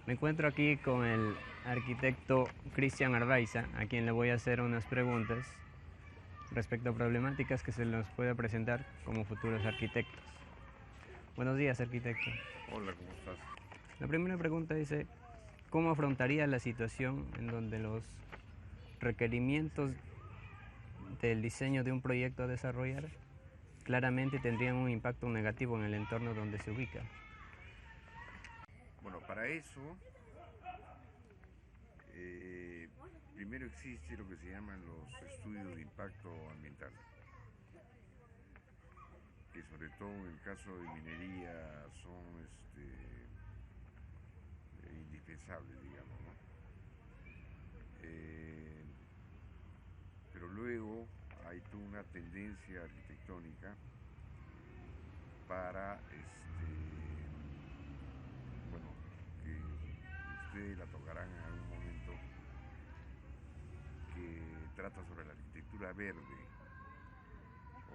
Me encuentro aquí con el arquitecto Cristian Arbaiza, a quien le voy a hacer unas preguntas respecto a problemáticas que se nos puede presentar como futuros arquitectos. Buenos días, arquitecto. Hola, ¿cómo estás? La primera pregunta dice, ¿cómo afrontaría la situación en donde los requerimientos del diseño de un proyecto a desarrollar claramente tendrían un impacto negativo en el entorno donde se ubica? Bueno, para eso, primero existe lo que se llaman los estudios de impacto ambiental, que sobre todo en el caso de minería son indispensables, digamos, ¿no? Eh, pero luego hay toda una tendencia arquitectónica para, bueno, que ustedes la tocarán en algún momento, que trata sobre la arquitectura verde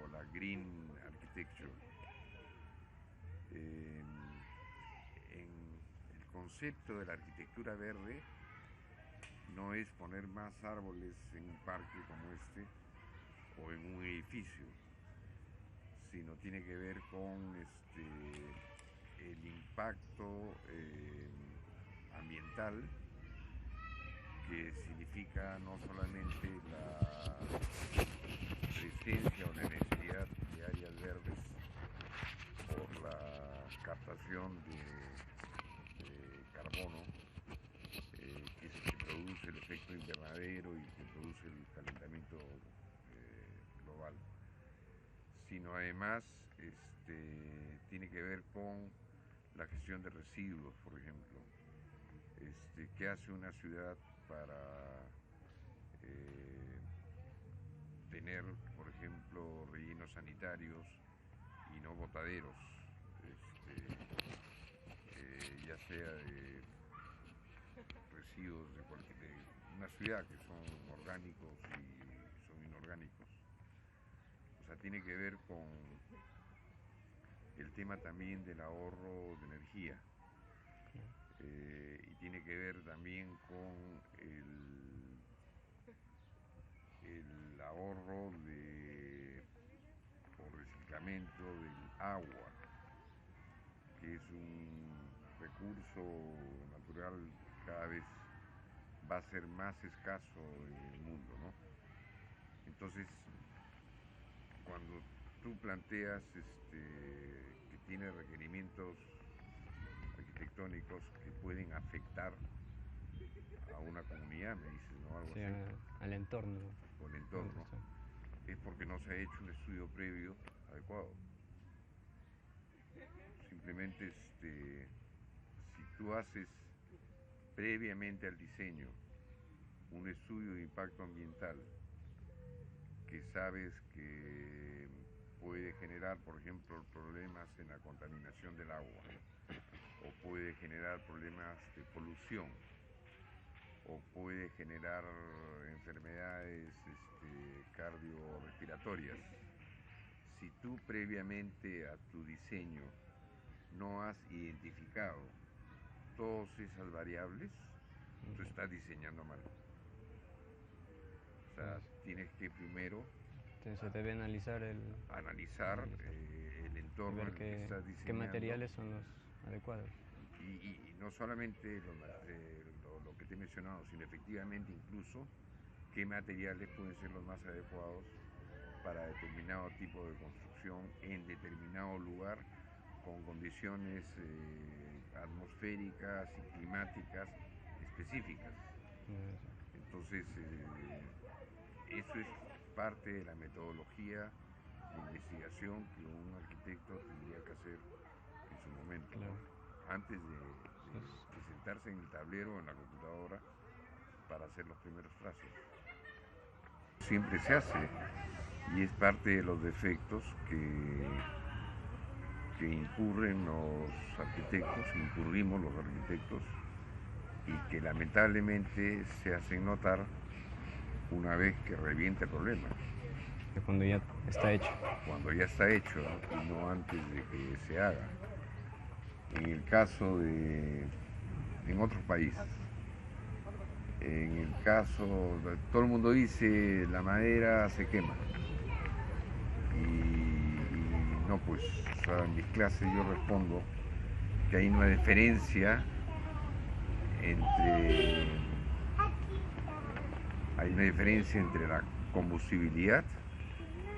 o la green architecture. Eh, en el concepto de la arquitectura verde no es poner más árboles en un parque como este o en un edificio, sino tiene que ver con el impacto ambiental, que significa no solamente la presencia o la necesidad de áreas verdes por la captación de carbono, que es el que produce el efecto invernadero y que produce el calentamiento global, sino además tiene que ver con la gestión de residuos, por ejemplo. ¿Qué hace una ciudad para eh, tener, por ejemplo, rellenos sanitarios y no botaderos, ya sea de residuos de una ciudad que son orgánicos y son inorgánicos? O sea, tiene que ver con el tema también del ahorro de energía, y tiene que ver también con el ahorro o reciclamiento del agua, que es un recurso natural que cada vez va a ser más escaso en el mundo, ¿no? Entonces, cuando tú planteas que tiene requerimientos arquitectónicos que pueden afectar a una comunidad, me dices, ¿no? Algo Sí, así, al entorno. o el entorno, es porque no se ha hecho un estudio previo adecuado. Simplemente, si tú haces previamente al diseño un estudio de impacto ambiental que sabes que puede generar, por ejemplo, problemas en la contaminación del agua, o puede generar problemas de polución, o puede generar enfermedades cardiorrespiratorias. Si tú previamente a tu diseño no has identificado todas esas variables, tú estás diseñando mal. O sea, tienes que primero Entonces se debe analizar analizar el y entorno ver en el que estás qué diseñando, materiales son los adecuados. y no solamente lo que te he mencionado, sino efectivamente incluso qué materiales pueden ser los más adecuados para determinado tipo de construcción en determinado lugar, con condiciones atmosféricas y climáticas específicas. Entonces, eso es parte de la metodología de investigación que un arquitecto tendría que hacer en su momento, Claro. ¿no? Antes de sentarse en el tablero o en la computadora para hacer los primeros trazos. Siempre se hace, y es parte de los defectos que incurren los arquitectos, incurrimos los arquitectos, y que lamentablemente se hacen notar una vez que revienta el problema. Cuando ya está hecho. Cuando ya está hecho, ¿no? Y no antes de que se haga. En el caso de en otros países. En el caso, todo el mundo dice la madera se quema. Y no, pues, o sea, en mis clases yo respondo que hay una diferencia entre la combustibilidad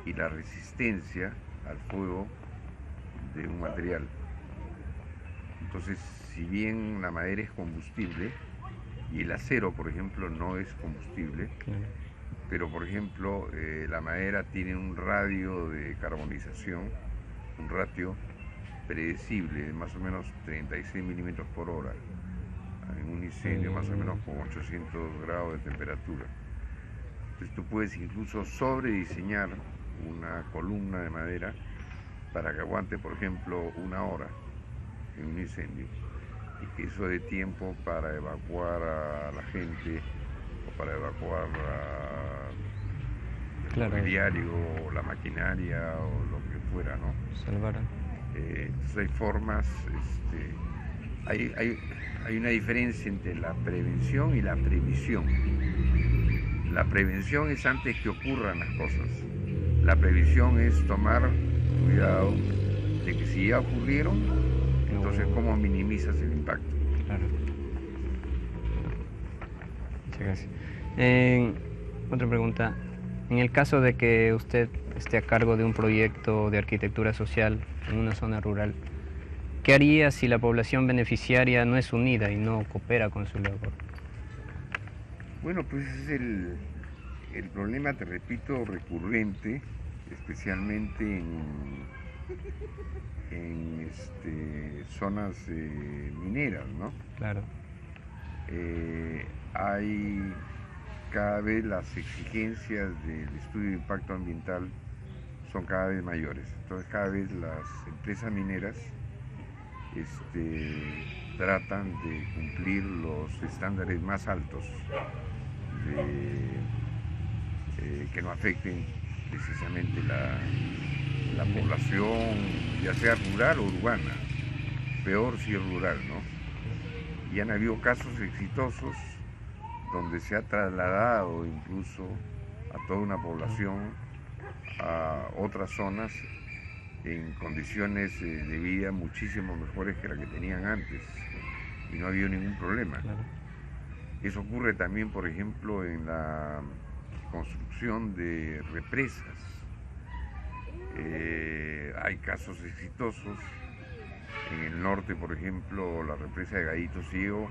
y la resistencia al fuego de un material. Entonces, si bien la madera es combustible y el acero, por ejemplo, no es combustible, pero por ejemplo, la madera tiene un radio de carbonización, un ratio predecible de más o menos 36 milímetros por hora, en un incendio más o menos con 800 grados de temperatura. Entonces tú puedes incluso sobrediseñar una columna de madera para que aguante, por ejemplo, 1 hora en un incendio, y que eso dé tiempo para evacuar a la gente o para evacuar el mobiliario o la maquinaria o lo que fuera, ¿no? Salvar. Entonces hay formas, hay una diferencia entre la prevención y la previsión. La prevención es antes que ocurran las cosas. La previsión es tomar cuidado de que si ya ocurrieron, entonces cómo minimizas el impacto. Claro. Muchas gracias. Otra pregunta. En el caso de que usted esté a cargo de un proyecto de arquitectura social en una zona rural, ¿qué haría si la población beneficiaria no es unida y no coopera con su labor? Bueno, pues es el problema, te repito, recurrente, especialmente en zonas mineras, ¿no? Claro. Hay cada vez las exigencias del estudio de impacto ambiental son cada vez mayores. Entonces cada vez las empresas mineras tratan de cumplir los estándares más altos que no afecten precisamente la población, ya sea rural o urbana. Peor si es rural, ¿no? Y han habido casos exitosos donde se ha trasladado incluso a toda una población a otras zonas en condiciones de vida muchísimo mejores que las que tenían antes, y no ha habido ningún problema. Claro. Eso ocurre también, por ejemplo, en la construcción de represas. Hay casos exitosos en el norte, por ejemplo, la represa de Gallito Ciego,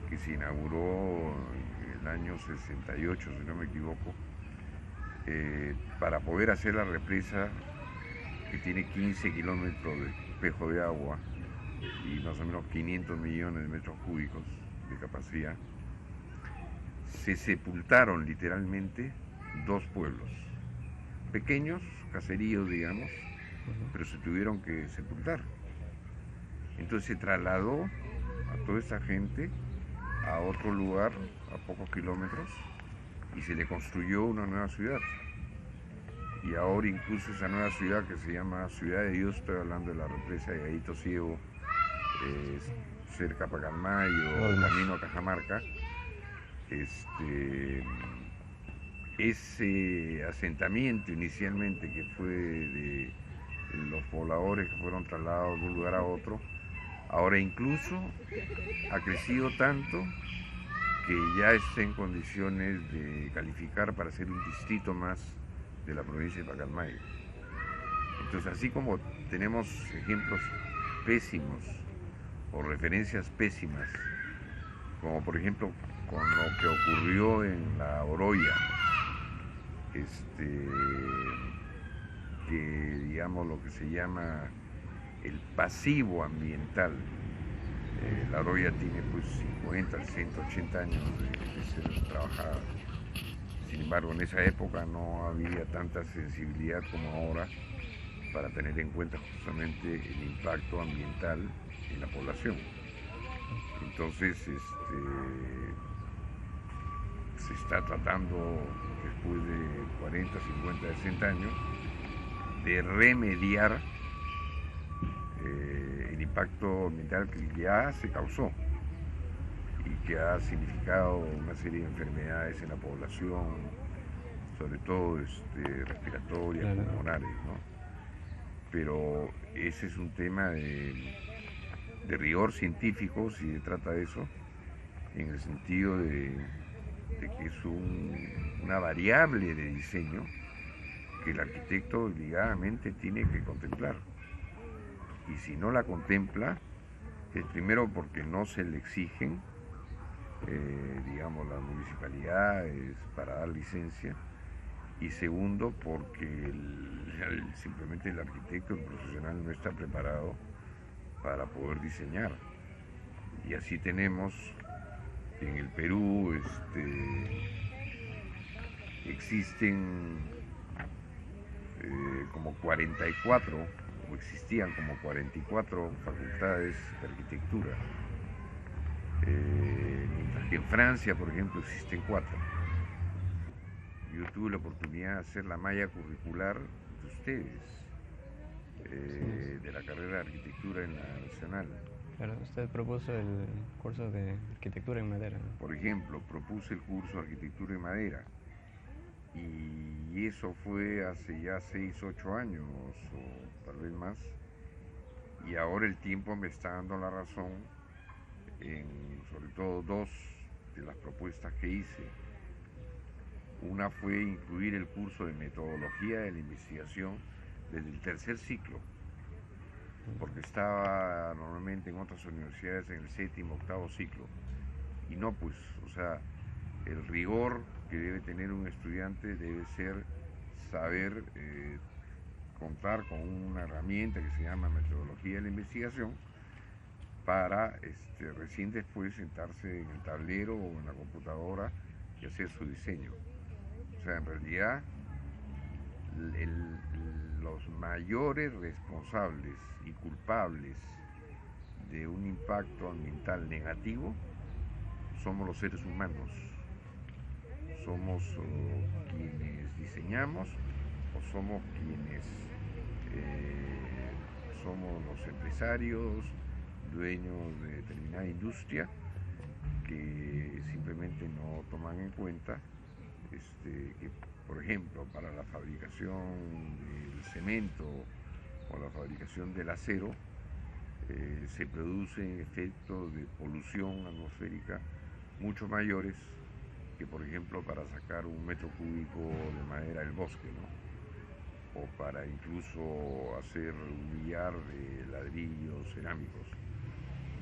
que se inauguró en el año 68, si no me equivoco, para poder hacer la represa, que tiene 15 kilómetros de espejo de agua y más o menos 500 millones de metros cúbicos de capacidad, se sepultaron literalmente 2 pueblos, pequeños, caseríos, digamos, pero se tuvieron que sepultar. Entonces se trasladó a toda esa gente a otro lugar, a pocos kilómetros, y se le construyó una nueva ciudad. Y ahora incluso esa nueva ciudad, que se llama Ciudad de Dios, estoy hablando de la represa de Gallito Ciego, cerca a Pacalmayo, camino a Cajamarca, ese asentamiento inicialmente, que fue de los pobladores que fueron trasladados de un lugar a otro, ahora incluso ha crecido tanto que ya está en condiciones de calificar para ser un distrito más de la provincia de Pacalmayo. Entonces, así como tenemos ejemplos pésimos o referencias pésimas, como por ejemplo con lo que ocurrió en la Oroya, que digamos lo que se llama el pasivo ambiental. La Oroya tiene pues 50, 180 años de ser trabajada. Sin embargo, en esa época no había tanta sensibilidad como ahora para tener en cuenta justamente el impacto ambiental en la población. Entonces, se está tratando, después de 40, 50, 60 años, de remediar el impacto ambiental que ya se causó. que ha significado una serie de enfermedades en la población, sobre todo respiratorias, Claro. pulmonares, ¿no? Pero ese es un tema de rigor científico, si se trata de eso, en el sentido de que es una variable de diseño que el arquitecto obligadamente tiene que contemplar. Y si no la contempla, es primero porque no se le exigen, digamos, las municipalidades para dar licencia, y segundo porque simplemente el arquitecto, el profesional, no está preparado para poder diseñar. Y así tenemos en el Perú existen como 44, o existían como 44 facultades de arquitectura, mientras que en Francia, por ejemplo, existen 4. Yo tuve la oportunidad de hacer la malla curricular de ustedes, de la carrera de arquitectura en la Nacional. Claro, usted propuso el curso de arquitectura en madera, ¿no? Por ejemplo, propuse el curso de arquitectura en madera, y eso fue hace ya 6, 8 años o tal vez más, y ahora el tiempo me está dando la razón en sobre todo 2 de las propuestas que hice. Una fue incluir el curso de metodología de la investigación desde el 3er ciclo, porque estaba normalmente en otras universidades en el 7º, 8º ciclo, y no, pues, o sea, el rigor que debe tener un estudiante debe ser saber contar con una herramienta que se llama metodología de la investigación para recién después sentarse en el tablero o en la computadora y hacer su diseño. O sea, en realidad los mayores responsables y culpables de un impacto ambiental negativo somos los seres humanos. Somos quienes diseñamos, o somos quienes somos los empresarios, dueños de determinada industria, que simplemente no toman en cuenta que, por ejemplo, para la fabricación del cemento o la fabricación del acero, se producen efectos de polución atmosférica mucho mayores que, por ejemplo, para sacar 1 metro cúbico de madera del bosque, ¿no? O para incluso hacer 1 millar de ladrillos cerámicos,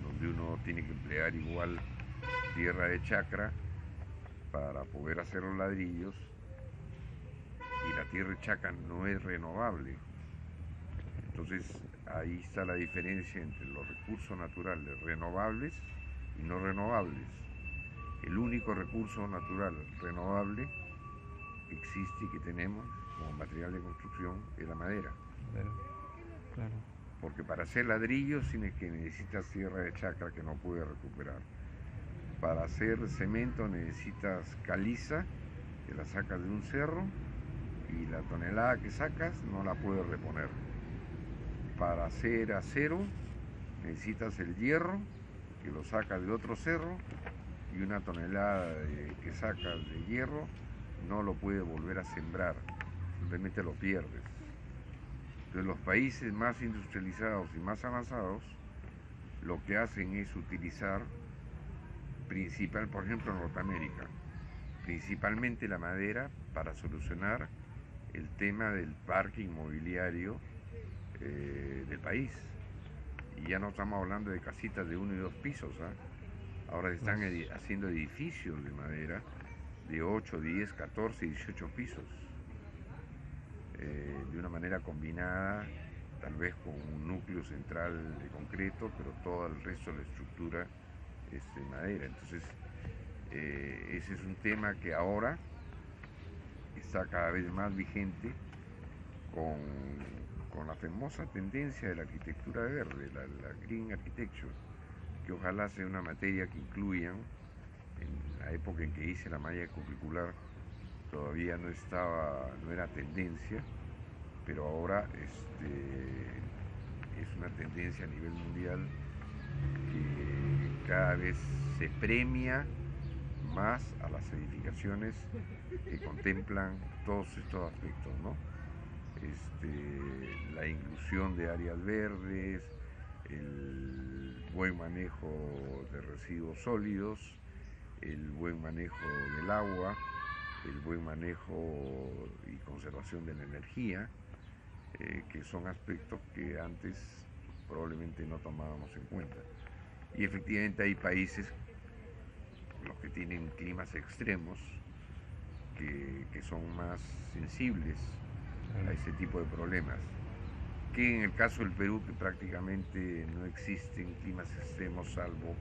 donde uno tiene que emplear igual tierra de chacra para poder hacer los ladrillos, y la tierra de chacra no es renovable. Entonces ahí está la diferencia entre los recursos naturales renovables y no renovables. El único recurso natural renovable que existe y que tenemos como material de construcción es la madera. Claro. Porque para hacer ladrillos necesitas tierra de chacra que no puedes recuperar. Para hacer cemento necesitas caliza, que la sacas de un cerro, y la tonelada que sacas no la puedes reponer. Para hacer acero necesitas el hierro, que lo sacas de otro cerro, y una tonelada que sacas de hierro no lo puedes volver a sembrar, simplemente lo pierdes. Entonces los países más industrializados y más avanzados lo que hacen es utilizar por ejemplo en Norteamérica, principalmente la madera para solucionar el tema del parque inmobiliario del país. Y ya no estamos hablando de casitas de 1 y 2 pisos, ahora se están haciendo edificios de madera de 8, 10, 14, 18 pisos, de una manera combinada, tal vez con un núcleo central de concreto, pero todo el resto de la estructura es de madera. Entonces ese es un tema que ahora está cada vez más vigente con la famosa tendencia de la arquitectura verde, la green architecture, que ojalá sea una materia que incluyan. En la época en que hice la malla curricular todavía no era tendencia, pero ahora es una tendencia a nivel mundial que cada vez se premia más a las edificaciones que contemplan todos estos aspectos, ¿no? La inclusión de áreas verdes, el buen manejo de residuos sólidos, el buen manejo del agua, el buen manejo y conservación de la energía, que son aspectos que antes probablemente no tomábamos en cuenta. Y efectivamente hay países, los que tienen climas extremos, que son más sensibles a ese tipo de problemas. Que en el caso del Perú, que prácticamente no existen climas extremos salvo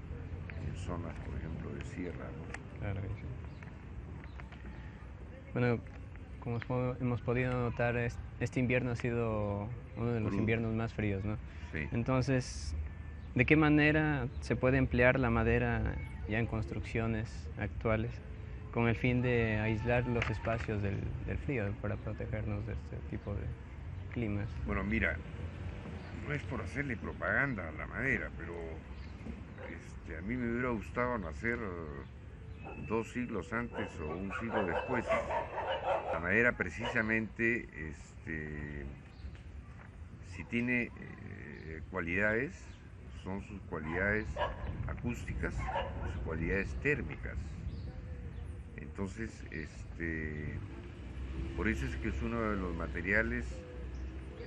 en zonas, por ejemplo, de sierra, ¿no? Claro que sí. Bueno, como hemos podido notar, este invierno ha sido uno de los inviernos más fríos, ¿no? Sí. Entonces, ¿de qué manera se puede emplear la madera ya en construcciones actuales con el fin de aislar los espacios del frío para protegernos de este tipo de climas? Bueno, mira, no es por hacerle propaganda a la madera, pero a mí me hubiera gustado nacer 2 siglos antes o un siglo después. La madera precisamente, si tiene cualidades, son sus cualidades acústicas, sus cualidades térmicas. Entonces, por eso es que es uno de los materiales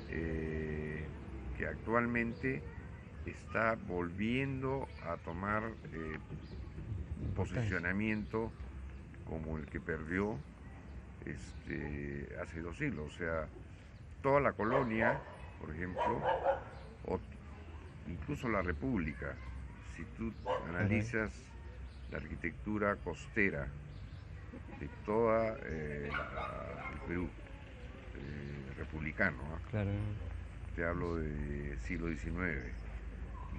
que actualmente está volviendo a tomar posicionamiento como el que perdió hace 2 siglos. O sea, toda la colonia, por ejemplo, o incluso la República, si tú analizas la arquitectura costera de toda el Perú republicano, ¿no? Claro. Te hablo de siglo XIX,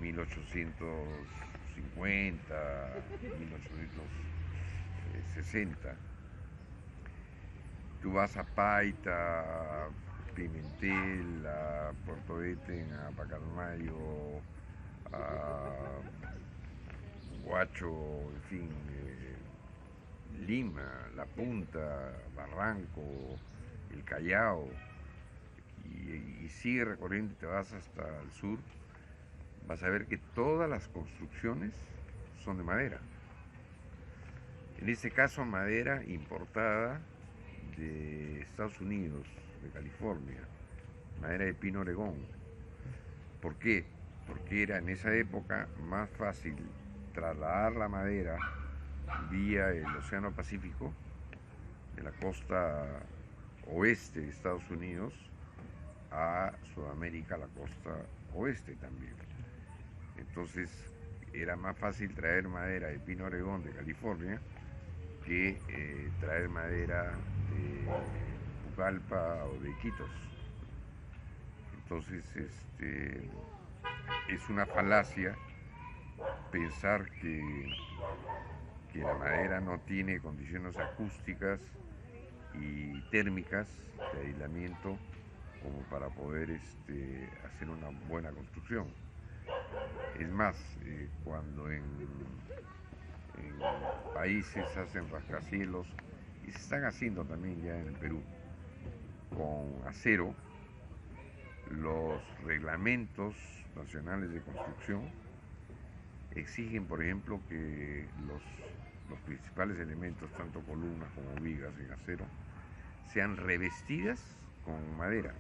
1850, 1860. Tú vas a Paita, Pimentel, a Puerto Eten, a Pacalmayo, a Huacho, en fin, Lima, La Punta, Barranco, el Callao, y sigue recorriendo y te vas hasta el sur, vas a ver que todas las construcciones son de madera. En este caso, madera importada de Estados Unidos, de California, madera de pino oregón. ¿Por qué? Porque era en esa época más fácil trasladar la madera vía el Océano Pacífico, de la costa oeste de Estados Unidos, a Sudamérica, la costa oeste también. Entonces era más fácil traer madera de pino oregón de California que traer madera de Pucallpa o de Iquitos. Entonces es una falacia pensar que la madera no tiene condiciones acústicas y térmicas de aislamiento como para poder hacer una buena construcción. Es más, cuando en países hacen rascacielos, y se están haciendo también ya en el Perú, con acero, los reglamentos nacionales de construcción exigen, por ejemplo, que los principales elementos, tanto columnas como vigas en acero, sean revestidas con madera,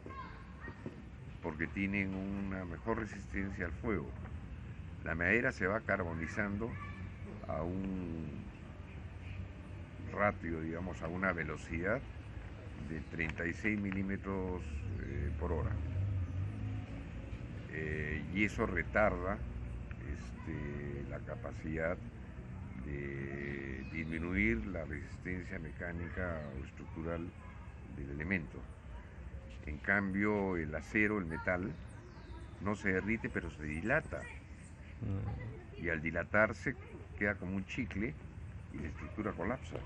porque tienen una mejor resistencia al fuego. La madera se va carbonizando a un ratio, digamos, a una velocidad de 36 milímetros por hora. Y eso retarda la capacidad de disminuir la resistencia mecánica o estructural del elemento. En cambio, el acero, el metal, no se derrite, pero se dilata. Y al dilatarse queda como un chicle y la estructura colapsa.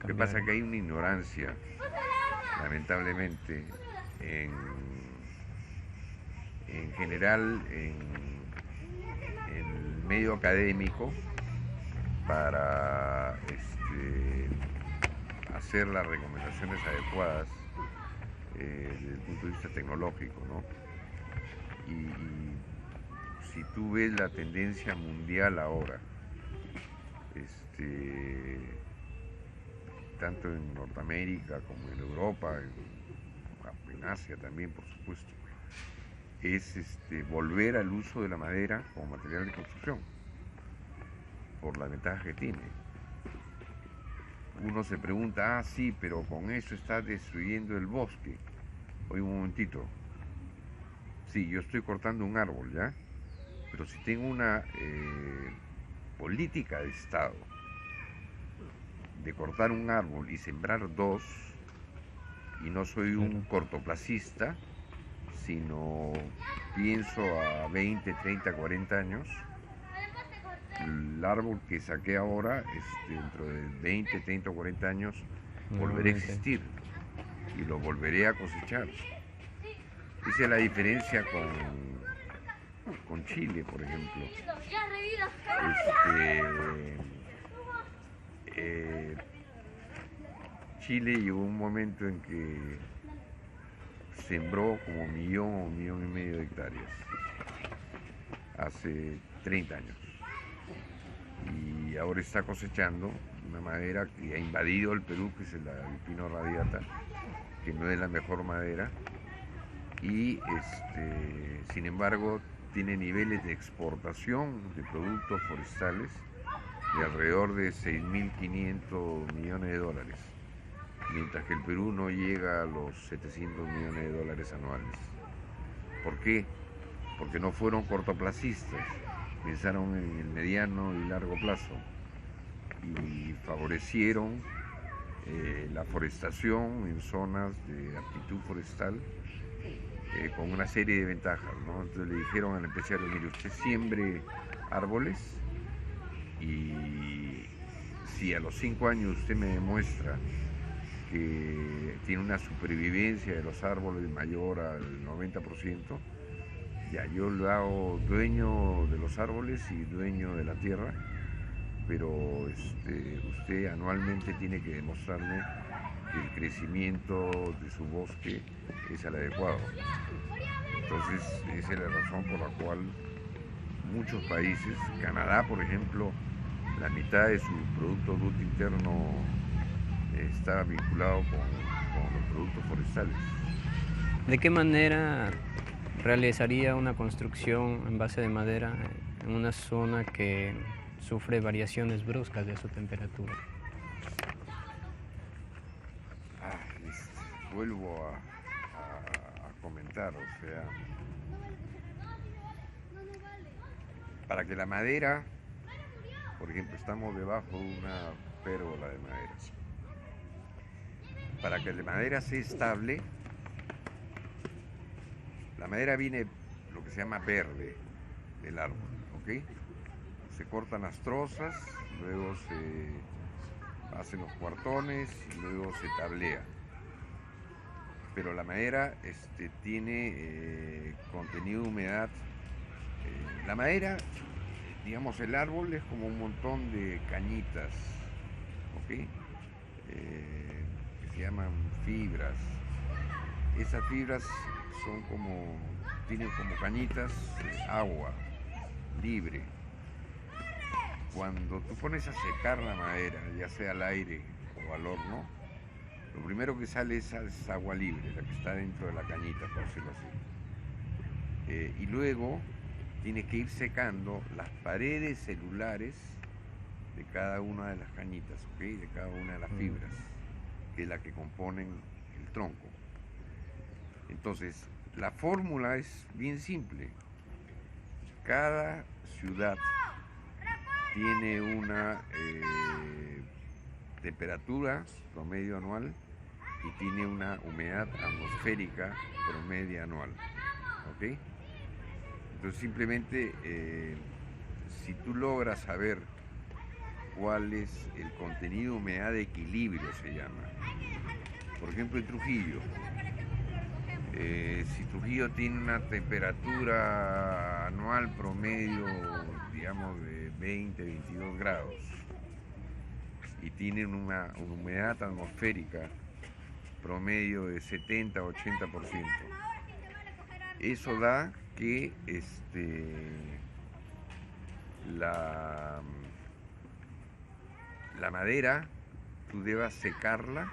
Lo que pasa es que hay una ignorancia, lamentablemente, en general en medio académico para hacer las recomendaciones adecuadas desde el punto de vista tecnológico, ¿no? Y si tú ves la tendencia mundial ahora, tanto en Norteamérica como en Europa, en Asia también, por supuesto, es volver al uso de la madera como material de construcción, por la ventaja que tiene. Uno se pregunta, sí, pero con eso está destruyendo el bosque. Oye, un momentito. Sí, yo estoy cortando un árbol, ¿ya? Pero si tengo una política de Estado de cortar un árbol y sembrar dos, y no soy un cortoplacista, sino pienso a 20, 30, 40 años, el árbol que saqué ahora, dentro de 20, 30 o 40 años, volverá a existir y lo volveré a cosechar. Esa es la diferencia con Chile, por ejemplo. Chile llegó un momento en que sembró como 1,5 millones de hectáreas hace 30 años. Y ahora está cosechando una madera que ha invadido el Perú, que es el pino radiata, que no es la mejor madera, y sin embargo tiene niveles de exportación de productos forestales de alrededor de 6.500 millones de dólares, mientras que el Perú no llega a los 700 millones de dólares anuales. ¿Por qué? Porque no fueron cortoplacistas, pensaron en el mediano y largo plazo y favorecieron la forestación en zonas de aptitud forestal con una serie de ventajas, ¿no? Entonces le dijeron al empresario, mire, usted siembre árboles y si a los 5 años usted me demuestra que tiene una supervivencia de los árboles mayor al 90%, ya yo lo hago dueño de los árboles y dueño de la tierra, pero usted anualmente tiene que demostrarme que el crecimiento de su bosque es el adecuado. Entonces esa es la razón por la cual muchos países, Canadá por ejemplo, la mitad de su Producto Bruto Interno está vinculado con los productos forestales. ¿De qué manera realizaría una construcción en base de madera en una zona que sufre variaciones bruscas de su temperatura? Vuelvo a comentar, o sea, para que la madera, por ejemplo, estamos debajo de una pérgola de madera. Para que la madera sea estable, la madera viene lo que se llama verde del árbol, ¿ok? Se cortan las trozas, luego se hacen los cuartones y luego se tablea. Pero la madera tiene contenido de humedad. La madera, digamos, el árbol es como un montón de cañitas, ¿ok? Que se llaman fibras. Esas fibras tienen como cañitas agua libre. Cuando tú pones a secar la madera, ya sea al aire o al horno, lo primero que sale es agua libre, la que está dentro de la cañita, por decirlo así. Y luego tiene que ir secando las paredes celulares de cada una de las cañitas, ¿ok? De cada una de las fibras, que es la que componen el tronco. Entonces, la fórmula es bien simple. Cada ciudad tiene una temperatura promedio anual y tiene una humedad atmosférica promedio anual, ¿ok? Entonces simplemente si tú logras saber cuál es el contenido de humedad de equilibrio, se llama. Por ejemplo, en Trujillo, si Trujillo tiene una temperatura anual promedio digamos, de 20, 22 grados y tienen una humedad atmosférica promedio de 70-80%. Eso da que la madera tú debas secarla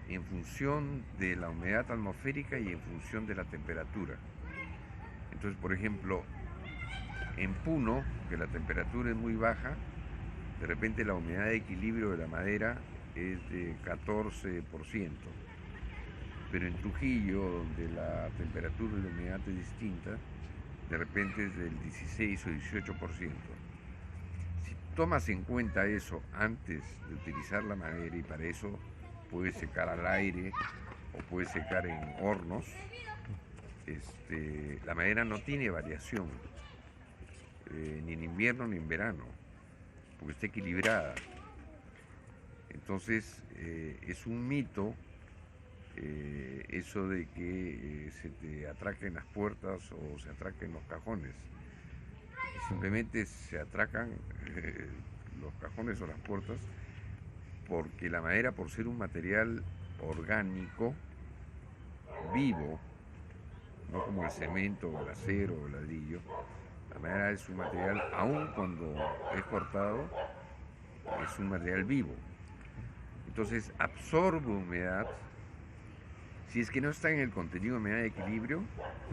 en función de la humedad atmosférica y en función de la temperatura. Entonces, por ejemplo, en Puno, que la temperatura es muy baja, de repente la humedad de equilibrio de la madera es de 14%. Pero en Trujillo, donde la temperatura y la humedad es distinta, de repente es del 16 o 18%. Si tomas en cuenta eso antes de utilizar la madera, y para eso puedes secar al aire o puedes secar en hornos, la madera no tiene variación, ni en invierno ni en verano, porque está equilibrada. Entonces, es un mito eso de que se te atraquen las puertas o se atraquen los cajones. Simplemente se atracan los cajones o las puertas porque la madera, por ser un material orgánico, vivo, no como el cemento, el acero o el ladrillo, la madera es un material, aun cuando es cortado, es un material vivo. Entonces absorbe humedad. Si es que no está en el contenido de humedad de equilibrio,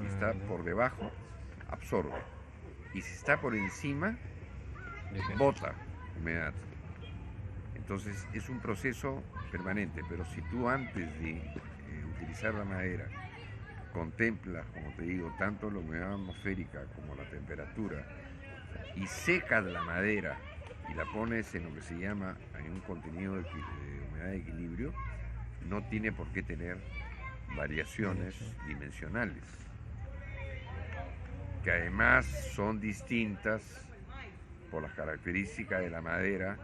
y está por debajo, absorbe. Y si está por encima, bota humedad. Entonces es un proceso permanente, pero si tú antes de utilizar la madera contemplas, como te digo, tanto la humedad atmosférica como la temperatura y secas la madera y la pones en lo que se llama en un contenido de humedad de equilibrio, no tiene por qué tener variaciones dimensionales, que además son distintas por las características de la madera,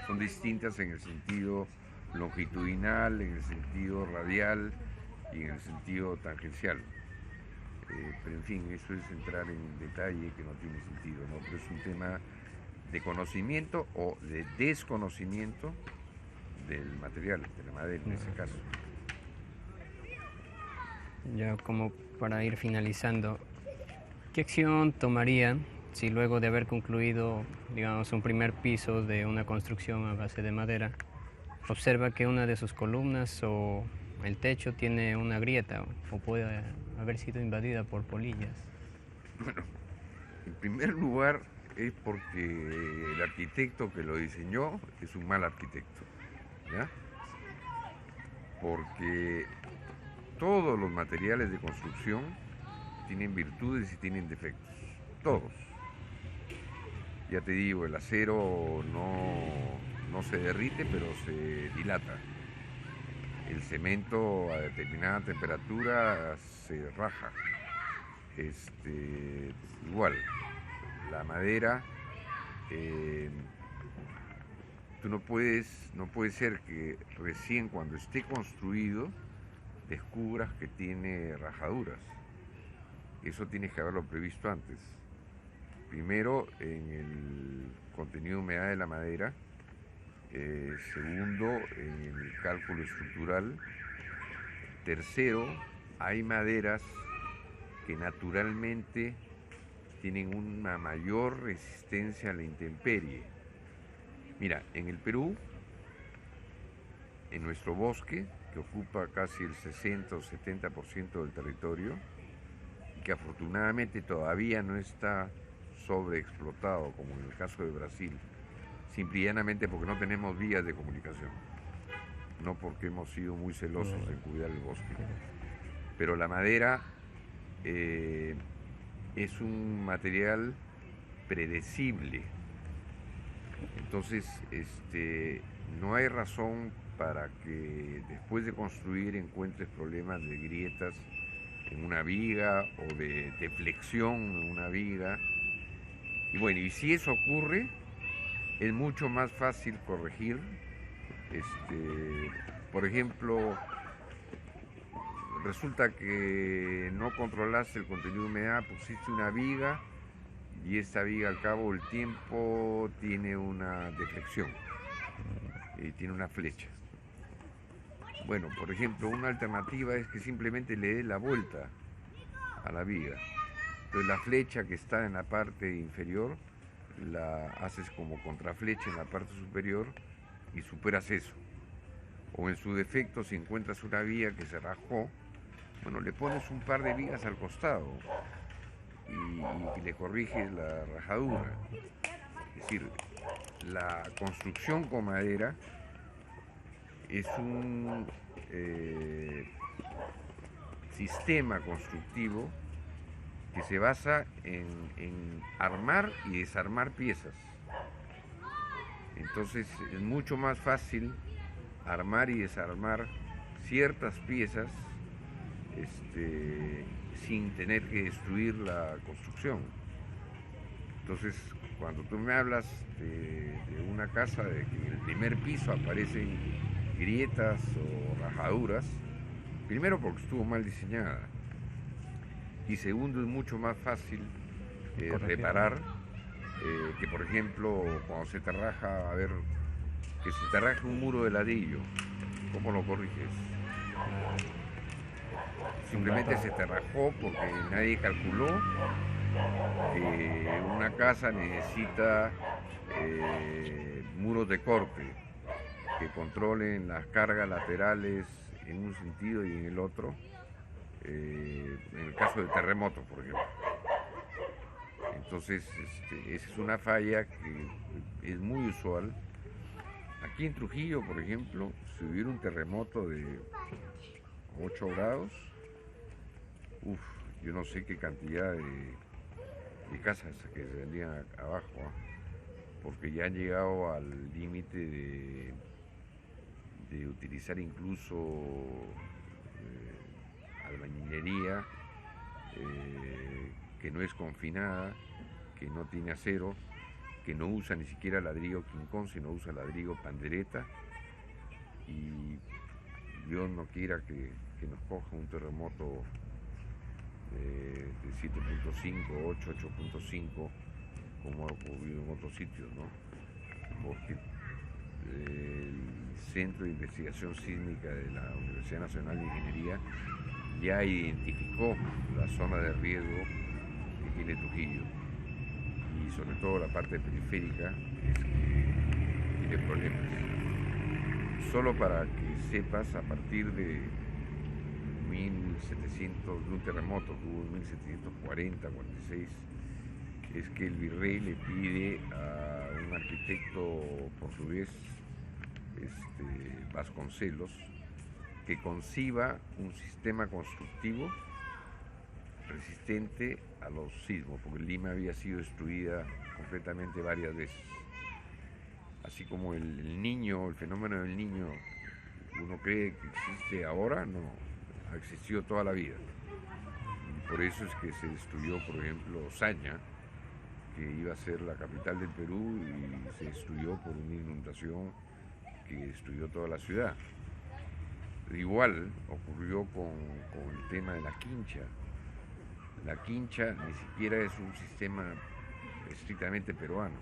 son distintas en el sentido longitudinal, en el sentido radial y en el sentido tangencial. Pero en fin, eso es entrar en detalle que no tiene sentido, ¿no? Pero es un tema de conocimiento o de desconocimiento del material, de la madera en ese caso. Ya como para ir finalizando, ¿qué acción tomaría si luego de haber concluido, digamos, un primer piso de una construcción a base de madera, observa que una de sus columnas o el techo tiene una grieta o puede haber sido invadida por polillas? Bueno, en primer lugar es porque el arquitecto que lo diseñó es un mal arquitecto, ¿ya? Porque todos los materiales de construcción tienen virtudes y tienen defectos, todos. Ya te digo, el acero no se derrite, pero se dilata. El cemento a determinada temperatura se raja. Igual, la madera, tú no puede ser que recién cuando esté construido descubras que tiene rajaduras. Eso tienes que haberlo previsto antes. Primero, en el contenido de humedad de la madera. Segundo, en el cálculo estructural. Tercero, hay maderas que naturalmente tienen una mayor resistencia a la intemperie. Mira, en el Perú, en nuestro bosque, que ocupa casi el 60 o 70% del territorio, y que afortunadamente todavía no está sobreexplotado, como en el caso de Brasil, simple y llanamente porque no tenemos vías de comunicación, no porque hemos sido muy celosos en cuidar el bosque. Pero la madera es un material predecible, entonces no hay razón para que después de construir encuentres problemas de grietas en una viga o de deflexión en una viga. Y bueno, y si eso ocurre, es mucho más fácil corregir. Por ejemplo, resulta que no controlaste el contenido de humedad, pusiste una viga y esta viga al cabo del tiempo tiene una deflexión, tiene una flecha. Bueno, por ejemplo, una alternativa es que simplemente le des la vuelta a la viga. Entonces la flecha que está en la parte inferior la haces como contraflecha en la parte superior y superas eso. O en su defecto, si encuentras una viga que se rajó, bueno, le pones un par de vigas al costado y le corriges la rajadura. Es decir, la construcción con madera es un sistema constructivo que se basa en armar y desarmar piezas. Entonces es mucho más fácil armar y desarmar ciertas piezas sin tener que destruir la construcción. Entonces, cuando tú me hablas de una casa de que en el primer piso aparecen grietas o rajaduras, primero porque estuvo mal diseñada y segundo es mucho más fácil reparar que, por ejemplo, cuando se te raja, que se te raja un muro de ladrillo, ¿cómo lo corriges? Simplemente se te rajó porque nadie calculó que una casa necesita muros de corte que controlen las cargas laterales en un sentido y en el otro, en el caso de terremotos, por ejemplo. Entonces, esa es una falla que es muy usual. Aquí en Trujillo, por ejemplo, si hubiera un terremoto de 8 grados, yo no sé qué cantidad de casas que se vendrían abajo, porque ya han llegado al límite de utilizar incluso albañilería que no es confinada, que no tiene acero, que no usa ni siquiera ladrillo quincón, sino usa ladrillo pandereta, y Dios no quiera que nos coja un terremoto de 7.5, 8, 8.5, como ha ocurrido en otros sitios, ¿no? Porque el Centro de Investigación Sísmica de la Universidad Nacional de Ingeniería ya identificó la zona de riesgo que tiene Trujillo, y sobre todo la parte periférica es que tiene problemas. Solo para que sepas, a partir de 1700, de un terremoto que hubo en 1740, 46, es que el virrey le pide a un arquitecto portugués, Vasconcelos, que conciba un sistema constructivo resistente a los sismos, porque Lima había sido destruida completamente varias veces. Así como el fenómeno del Niño, uno cree que existe ahora, no, ha existido toda la vida. Y por eso es que se destruyó, por ejemplo, Osaña, que iba a ser la capital del Perú, y se destruyó por una inundación que destruyó toda la ciudad. Igual ocurrió con el tema de la Quincha. La Quincha ni siquiera es un sistema estrictamente peruano,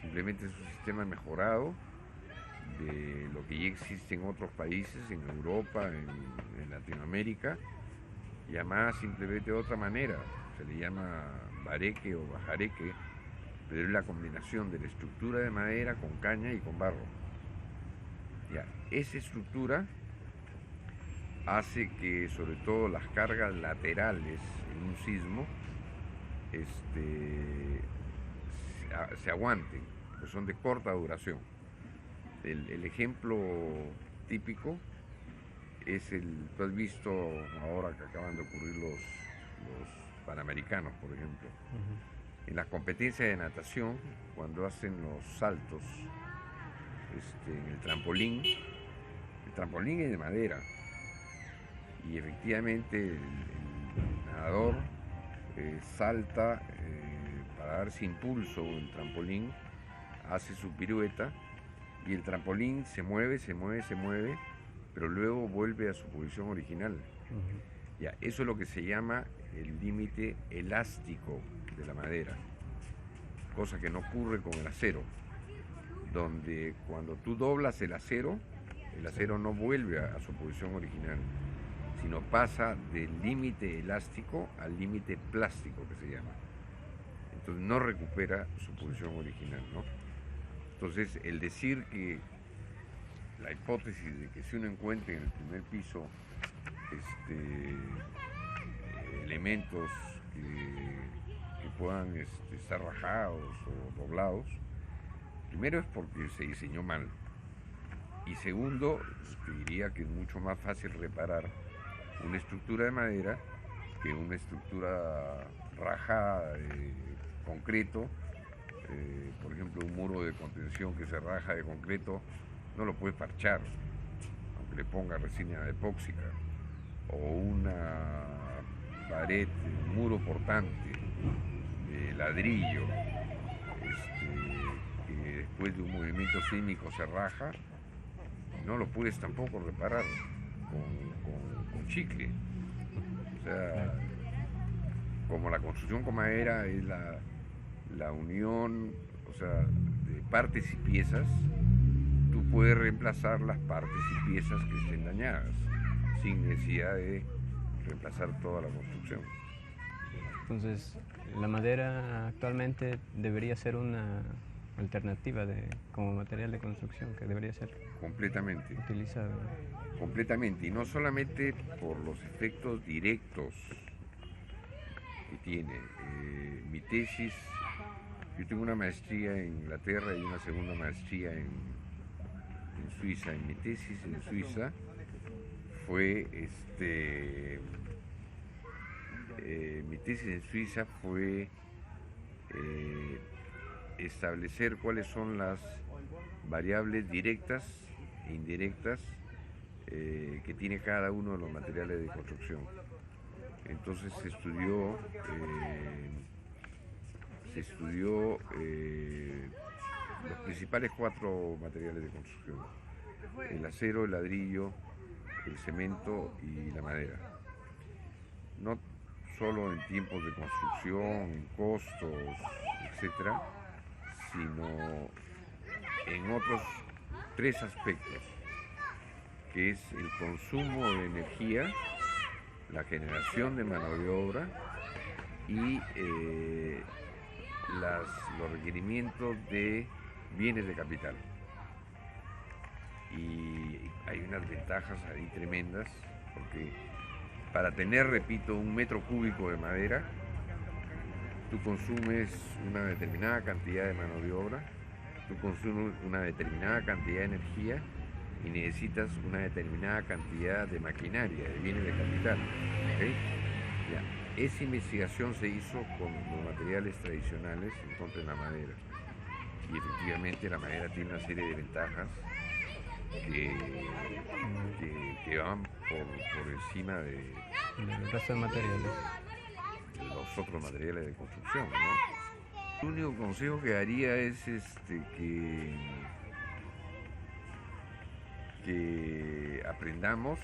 simplemente es un sistema mejorado de lo que ya existe en otros países, en Europa, en Latinoamérica, llamada simplemente de otra manera. Se le llama bareque o bajareque, pero es la combinación de la estructura de madera con caña y con barro. Ya, esa estructura hace que sobre todo las cargas laterales en un sismo se aguanten, pues son de corta duración. El ejemplo típico es tú has visto ahora que acaban de ocurrir los Panamericanos, por ejemplo. En las competencias de natación, cuando hacen los saltos en el trampolín es de madera, y efectivamente el nadador salta para darse impulso en el trampolín, hace su pirueta y el trampolín se mueve, pero luego vuelve a su posición original. Ujú. Ya, eso es lo que se llama el límite elástico de la madera, cosa que no ocurre con el acero, donde cuando tú doblas el acero no vuelve a su posición original, sino pasa del límite elástico al límite plástico, que se llama. Entonces no recupera su posición original, ¿no? Entonces el decir que la hipótesis de que si uno encuentra en el primer piso elementos que puedan estar rajados o doblados, primero es porque se diseñó mal, y segundo, te diría que es mucho más fácil reparar una estructura de madera que una estructura rajada de concreto. Por ejemplo, un muro de contención que se raja de concreto no lo puedes parchar, aunque le ponga resina epóxica, o una pared, un muro portante de ladrillo, que después de un movimiento sísmico se raja, no lo puedes tampoco reparar con chicle. O sea, como la construcción con madera es la unión, o sea, de partes y piezas, tú puedes reemplazar las partes y piezas que estén dañadas, sin necesidad de reemplazar toda la construcción. Entonces, la madera actualmente debería ser una alternativa como material de construcción que debería ser Completamente. utilizado. Completamente, y no solamente por los efectos directos que tiene. Mi tesis, yo tengo una maestría en Inglaterra y una segunda maestría en Suiza. En mi tesis en Suiza fue establecer cuáles son las variables directas e indirectas que tiene cada uno de los materiales de construcción. Entonces se estudió los principales 4 materiales de construcción: el acero, el ladrillo, el cemento y la madera. No solo en tiempos de construcción, en costos, etcétera, sino en otros 3 aspectos, que es el consumo de energía, la generación de mano de obra y los requerimientos de bienes de capital. Y hay unas ventajas ahí tremendas, porque para tener, repito, 1 metro cúbico de madera, tú consumes una determinada cantidad de mano de obra, tú consumes una determinada cantidad de energía y necesitas una determinada cantidad de maquinaria, de bienes de capital. ¿Okay? Ya. Esa investigación se hizo con los materiales tradicionales en contra de la madera. Y efectivamente la madera tiene una serie de ventajas que van por encima de El resto de materiales. los otros materiales de construcción, ¿no? El único consejo que daría es que aprendamos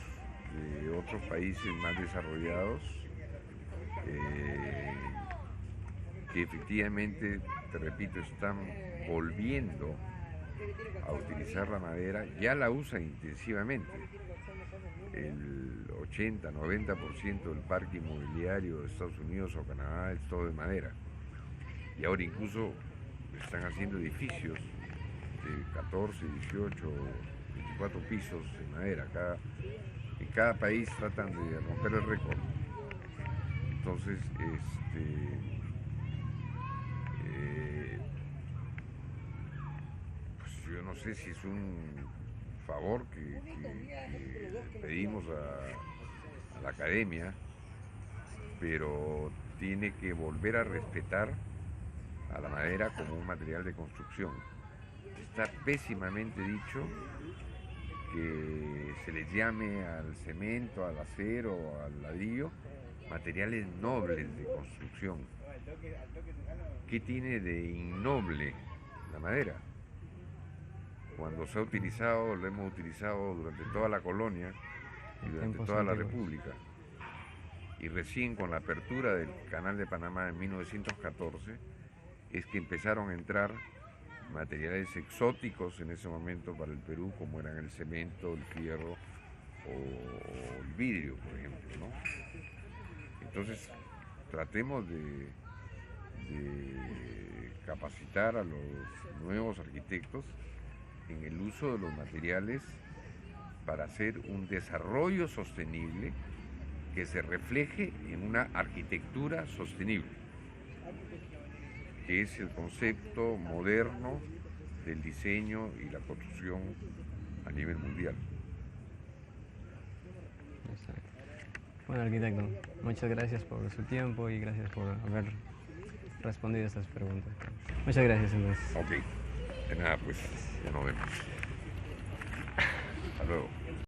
de otros países más desarrollados, que efectivamente, te repito, están volviendo a utilizar la madera, ya la usan intensivamente. El 80-90% del parque inmobiliario de Estados Unidos o Canadá es todo de madera. Y ahora incluso están haciendo edificios de 14, 18, 24 pisos de madera. En cada país tratan de romper el récord. Entonces, pues yo no sé si es un favor que pedimos a la academia, pero tiene que volver a respetar a la madera como un material de construcción. Está pésimamente dicho que se les llame al cemento, al acero, al ladrillo, materiales nobles de construcción. ¿Qué tiene de innoble la madera? Cuando se ha utilizado, lo hemos utilizado durante toda la colonia y durante toda la República. Y recién con la apertura del Canal de Panamá en 1914 es que empezaron a entrar materiales exóticos en ese momento para el Perú, como eran el cemento, el fierro o el vidrio, por ejemplo, ¿no? Entonces, tratemos de capacitar a los nuevos arquitectos en el uso de los materiales para hacer un desarrollo sostenible que se refleje en una arquitectura sostenible, que es el concepto moderno del diseño y la construcción a nivel mundial. Exacto. Bueno, arquitecto, muchas gracias por su tiempo y gracias por haber respondido a estas preguntas. Muchas gracias, entonces. Ok, de nada, pues ya nos vemos. Hasta luego.